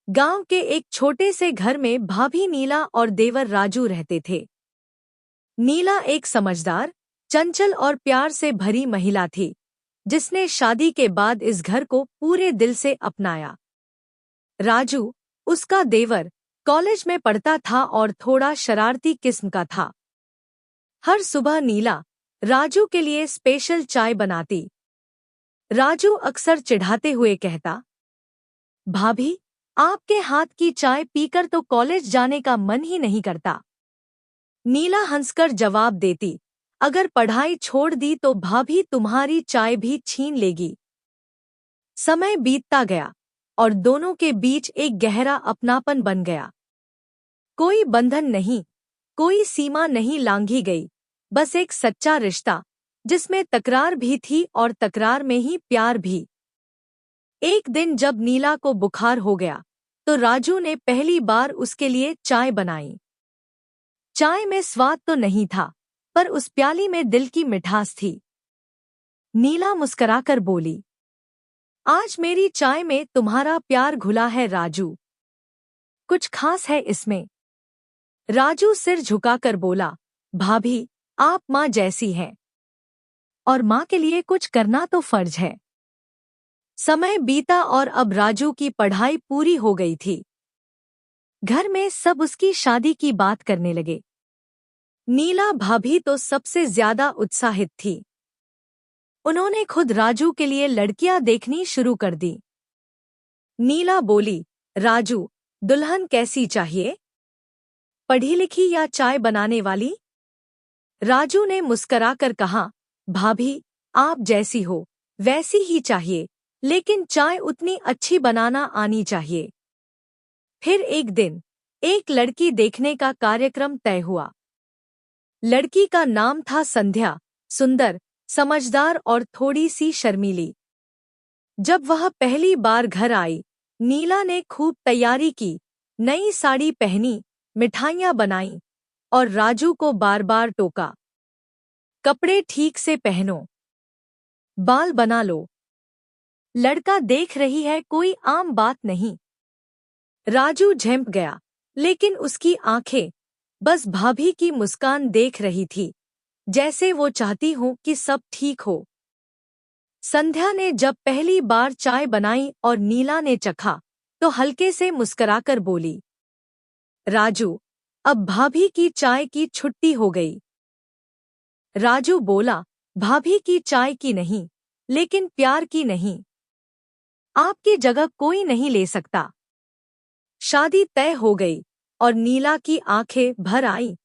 गांव के एक छोटे से घर में भाभी नीला और देवर राजू रहते थे। नीला एक समझदार, चंचल और प्यार से भरी महिला थी, जिसने शादी के बाद इस घर को पूरे दिल से अपनाया। राजू, उसका देवर, कॉलेज में पढ़ता था और थोड़ा शरारती किस्म का था। हर सुबह नीला राजू के लिए स्पेशल चाय बनाती। राजू अक्सर चिढ़ाते हुए कहता, भाभी, आपके हाथ की चाय पीकर तो कॉलेज जाने का मन ही नहीं करता। नीला हंसकर जवाब देती, अगर पढ़ाई छोड़ दी तो भाभी तुम्हारी चाय भी छीन लेगी। समय बीतता गया और दोनों के बीच एक गहरा अपनापन बन गया। कोई बंधन नहीं, कोई सीमा नहीं लांघी गई, बस एक सच्चा रिश्ता, जिसमें तकरार भी थी और तकरार में ही प्यार भी। एक दिन जब नीला को बुखार हो गया, तो राजू ने पहली बार उसके लिए चाय बनाई। चाय में स्वाद तो नहीं था, पर उस प्याली में दिल की मिठास थी। नीला मुस्कुराकर बोली, आज मेरी चाय में तुम्हारा प्यार घुला है राजू। कुछ खास है इसमें? राजू सिर झुकाकर बोला, भाभी, आप माँ जैसी हैं, और माँ के लिए कुछ करना तो फर्ज है। समय बीता और अब राजू की पढ़ाई पूरी हो गई थी। घर में सब उसकी शादी की बात करने लगे। नीला भाभी तो सबसे ज्यादा उत्साहित थी। उन्होंने खुद राजू के लिए लड़कियां देखनी शुरू कर दी। नीला बोली, राजू, दुल्हन कैसी चाहिए? पढ़ी लिखी या चाय बनाने वाली? राजू ने मुस्कुराकर कहा, भाभी, आप जैसी हो वैसी ही चाहिए, लेकिन चाय उतनी अच्छी बनाना आनी चाहिए। फिर एक दिन एक लड़की देखने का कार्यक्रम तय हुआ। लड़की का नाम था संध्या, सुंदर, समझदार और थोड़ी सी शर्मीली। जब वह पहली बार घर आई, नीला ने खूब तैयारी की, नई साड़ी पहनी, मिठाइयाँ बनाईं और राजू को बार बार टोका, कपड़े ठीक से पहनो, बाल बना लो। लड़का देख रही है, कोई आम बात नहीं। राजू झेंप गया, लेकिन उसकी आंखें बस भाभी की मुस्कान देख रही थी, जैसे वो चाहती हो कि सब ठीक हो। संध्या ने जब पहली बार चाय बनाई और नीला ने चखा, तो हल्के से मुस्कुराकर बोली, राजू, अब भाभी की चाय की छुट्टी हो गई। राजू बोला, भाभी की चाय की नहीं, लेकिन प्यार की नहीं। आपकी जगह कोई नहीं ले सकता। शादी तय हो गई और नीला की आंखें भर आईं,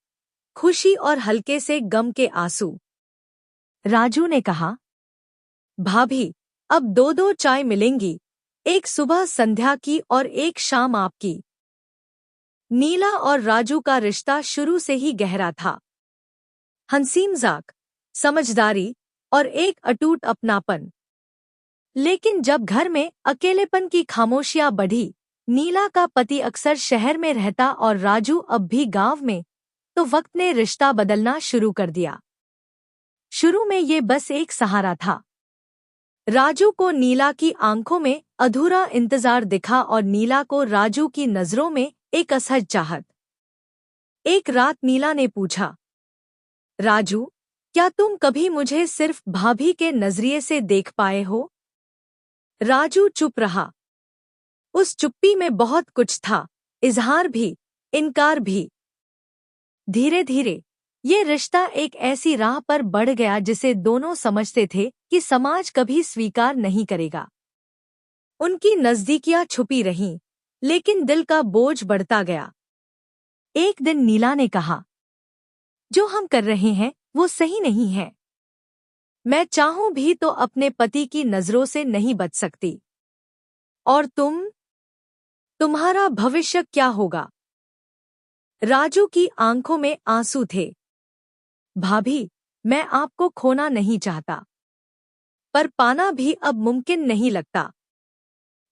खुशी और हल्के से गम के आंसू। राजू ने कहा, भाभी, अब दो दो चाय मिलेंगी, एक सुबह संध्या की और एक शाम आपकी। नीला और राजू का रिश्ता शुरू से ही गहरा था। हंसी मजाक, समझदारी और एक अटूट अपनापन। लेकिन जब घर में अकेलेपन की खामोशियां बढ़ी, नीला का पति अक्सर शहर में रहता और राजू अब भी गांव में, तो वक्त ने रिश्ता बदलना शुरू कर दिया। शुरू में ये बस एक सहारा था। राजू को नीला की आंखों में अधूरा इंतजार दिखा और नीला को राजू की नजरों में एक असहज चाहत। एक रात नीला ने पूछा, राजू, क्या तुम कभी मुझे सिर्फ भाभी के नजरिए से देख पाए हो? राजू चुप रहा। उस चुप्पी में बहुत कुछ था, इजहार भी, इनकार भी। धीरे धीरे ये रिश्ता एक ऐसी राह पर बढ़ गया जिसे दोनों समझते थे कि समाज कभी स्वीकार नहीं करेगा। उनकी नजदीकियां छुपी रहीं, लेकिन दिल का बोझ बढ़ता गया। एक दिन नीला ने कहा, जो हम कर रहे हैं वो सही नहीं है। मैं चाहूं भी तो अपने पति की नजरों से नहीं बच सकती। और तुम्हारा भविष्य क्या होगा? राजू की आंखों में आंसू थे। भाभी, मैं आपको खोना नहीं चाहता, पर पाना भी अब मुमकिन नहीं लगता।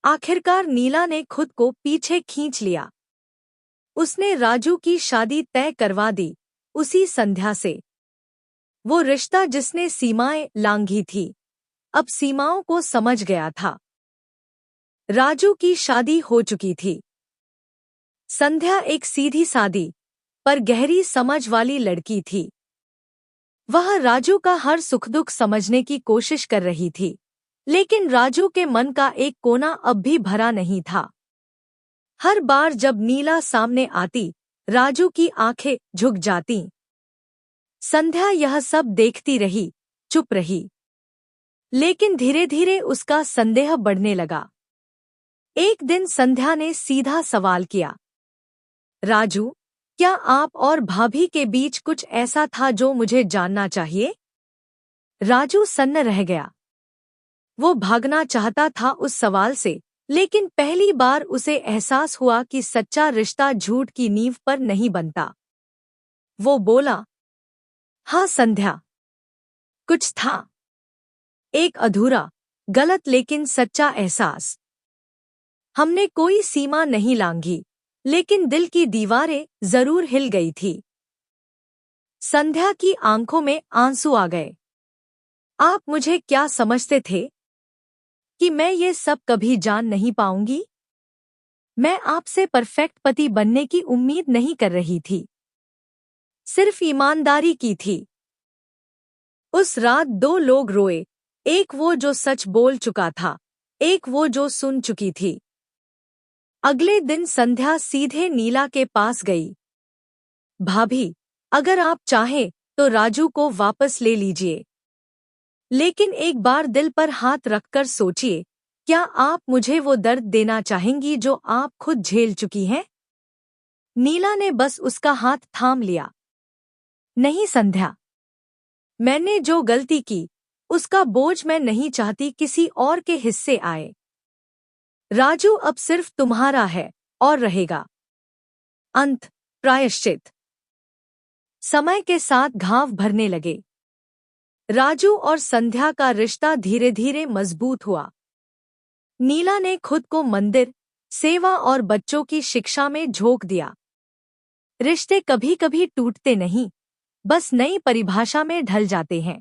आखिरकार नीला ने खुद को पीछे खींच लिया। उसने राजू की शादी तय करवा दी, उसी संध्या से। वो रिश्ता जिसने सीमाएं लांघी थी, अब सीमाओं को समझ गया था। राजू की शादी हो चुकी थी संध्या एक सीधी सादी पर गहरी समझ वाली लड़की थी। वह राजू का हर सुख दुख समझने की कोशिश कर रही थी, लेकिन राजू के मन का एक कोना अब भी भरा नहीं था। हर बार जब नीला सामने आती, राजू की आंखें झुक जातीं। संध्या यह सब देखती रही, चुप रही। लेकिन धीरे धीरे उसका संदेह बढ़ने लगा। एक दिन संध्या ने सीधा सवाल किया, राजू, क्या आप और भाभी के बीच कुछ ऐसा था जो मुझे जानना चाहिए? राजू सन्न रह गया। वो भागना चाहता था उस सवाल से, लेकिन पहली बार उसे एहसास हुआ कि सच्चा रिश्ता झूठ की नींव पर नहीं बनता। वो बोला, हाँ संध्या, कुछ था। एक अधूरा, गलत लेकिन सच्चा एहसास। हमने कोई सीमा नहीं लांघी, लेकिन दिल की दीवारें जरूर हिल गई थी। संध्या की आंखों में आंसू आ गए। आप मुझे क्या समझते थे कि मैं ये सब कभी जान नहीं पाऊंगी? मैं आपसे परफेक्ट पति बनने की उम्मीद नहीं कर रही थी, सिर्फ ईमानदारी की थी। उस रात दो लोग रोए, एक वो जो सच बोल चुका था, एक वो जो सुन चुकी थी। अगले दिन संध्या सीधे नीला के पास गई। भाभी, अगर आप चाहें तो राजू को वापस ले लीजिए, लेकिन एक बार दिल पर हाथ रखकर सोचिए, क्या आप मुझे वो दर्द देना चाहेंगी जो आप खुद झेल चुकी हैं? नीला ने बस उसका हाथ थाम लिया। नहीं संध्या, मैंने जो गलती की, उसका बोझ मैं नहीं चाहती किसी और के हिस्से आए। राजू अब सिर्फ तुम्हारा है और रहेगा। अंत, प्रायश्चित। समय के साथ घाव भरने लगे। राजू और संध्या का रिश्ता धीरे धीरे मजबूत हुआ। नीला ने खुद को मंदिर, सेवा और बच्चों की शिक्षा में झोंक दिया। रिश्ते कभी कभी टूटते नहीं, बस नई परिभाषा में ढल जाते हैं।